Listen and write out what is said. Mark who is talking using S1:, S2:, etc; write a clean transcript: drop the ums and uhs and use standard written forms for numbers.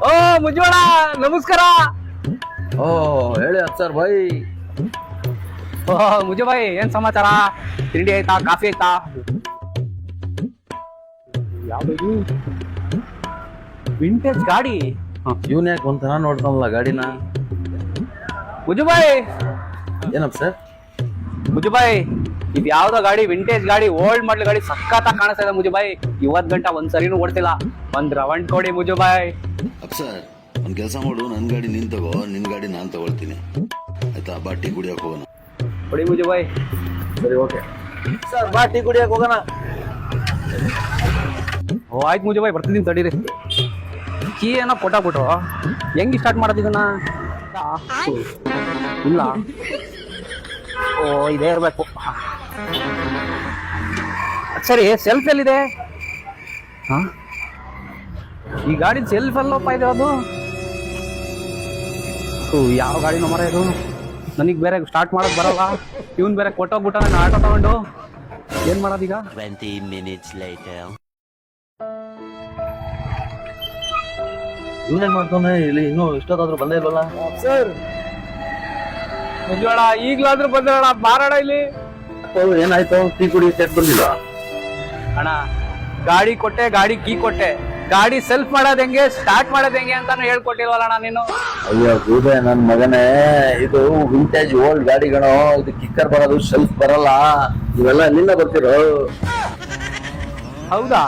S1: ಓ ಮುಜ್ವಳ ನಮಸ್ಕಾರ.
S2: ಓ ಹೇಳಿ ಅಕ್ಸರ್ ಭಾಯ್.
S1: ಓ ಮುಜು ಭಾಯ್ ಏನ್ ಸಮಾಚಾರ? ತಿಂಡಿ ಆಯ್ತಾ? ಕಾಫಿ ಆಯ್ತಾ? ಯಾವ್ದು ವಿಂಟೇಜ್ ಗಾಡಿ?
S2: ಇವನ್ ಯಾಕೆ ಒಂಥರ ನೋಡ್ತಾನಲ್ಲ ಗಾಡಿನ?
S1: ಮುಜು ಭಾಯ್,
S2: ಏನಪ್ಪ ಸರ್?
S1: ಮುಜು ಭಾಯ್ ಇದು ಯಾವ್ದೋ ಗಾಡಿ, ವಿಂಟೇಜ್ ಗಾಡಿ, ಓಲ್ಡ್ ಮಾಡಲ್ ಗಾಡಿ, ಸಖತ್ತಾಗಿ ಕಾಣಿಸ್ತಾ ಇದೆ ಮುಜು ಭಾಯ್. ಇವತ್ ಗಂಟ ಒಂದ್ ಸರಿನೂ ಓಡ್ತಿಲ್ಲ. ಒಂದ್ ರವಂಡ್ ಕೊಡಿ ಮುಜು ಭಾಯ್.
S3: ಅಪ್ಸರ್ ಒಂದ್ ಕೆಲಸ ಮಾಡು, ನನ್ ಗಾಡಿ ನೀನ್ ತಗೋ, ನಿನ್ ಗಾಡಿ ನಾನ್ ತಗೊಳ್ತೀನಿ ಆಯ್ತಾ? ಬಾ ಟೀ ಕುಡಿಯಕ್ ಹೋಗೋಣ.
S1: ಕೊಡಿ ಮುಜು ಭಾಯ್.
S2: ಸರಿ ಓಕೆ ಸರ್, ಬಾ ಟೀ ಕುಡಿಯಕ್ ಹೋಗೋಣ.
S1: ಓ ಆಯ್ತು ಮುಜು ಭಾಯ್, ಬರ್ತಿದ್ದೀನಿ ತಡೀರಿ. ಕೀ ಏನೋ ಕೊಟ್ಟಾಕ್ಬಿಟ್ರು, ಹೆಂಗ್ ಸ್ಟಾರ್ಟ್ ಮಾಡೋದು ಇದನ್ನ? ಇಲ್ಲ, ಓ ಇದೇ ಇರ್ಬೇಕು. ಸರಿ, ಸೆಲ್ಫ್ ಎಲ್ಲಿದೆ? ಹಾ, ಈ ಗಾಡಿ ಸೆಲ್ಫ್ ಎಲ್ಲಪ್ಪ ಇದೆ ಅದು. ಯಾವ ಗಾಡಿನೋ ಮರ ಇದು, ನನಗೆ ಬೇರೆ ಸ್ಟಾರ್ಟ್ ಮಾಡಕ್ ಬರಲ್ಲ. ಇವನ್ ಬೇರೆ ಕೊಟ್ಟೋಗ್ಬಿಟ್ಟ ನಾನು ಆಟೋ ತಗೊಂಡು. ಏನ್ ಮಾಡೋದೀಗ?
S4: 20 minutes later.
S2: ಇವನೇನ್ ಮಾಡ್ತಾನೆ ಇಲ್ಲಿ? ಇನ್ನೂ ಇಷ್ಟೊತ್ತಾದ್ರೂ ಬಂದೇ ಇಲ್ವಲ್ಲ
S1: ಸರ್ ಮುಜೋಳ, ಈಗ್ಲಾದ್ರೂ ಬಂದ್ರಣ, ಬಾರಣ ಇಲ್ಲಿ.
S2: ಏನಾಯ್ತು? ಟೀ ಕುಡಿ ಸೆಟ್ ಬಂದಿಲ್ಲ
S1: ಅಣ್ಣ, ಗಾಡಿ ಕೊಟ್ಟೆ, ಗಾಡಿ ಕೀ ಕೊಟ್ಟೆ, ಗಾಡಿ ಸೆಲ್ಫ್ ಮಾಡೋದ್ ಹೆಂಗೆ, ಸ್ಟಾರ್ಟ್ ಮಾಡೋದ್ ಹೆಂಗೆ ಅಂತಾನು ಹೇಳ್ಕೊಟ್ಟಿಲ್ವಲ್ಲ ಅಣ್ಣ ನೀನು.
S2: ಅಯ್ಯೋ ಗೂಬೆ ನನ್ ಮಗನೇ, ಇದು ವಿಂಟೇಜ್ ಓಲ್ಡ್ ಗಾಡಿಗಳು. ಇದು ಕಿಕ್ಕರ್ ಬರೋದು, ಸೆಲ್ಫ್ ಬರಲ್ಲ. ಇವೆಲ್ಲ ಎಲ್ಲಿಂದ ಬರ್ತಿರೋ?
S1: ಹೌದಾ?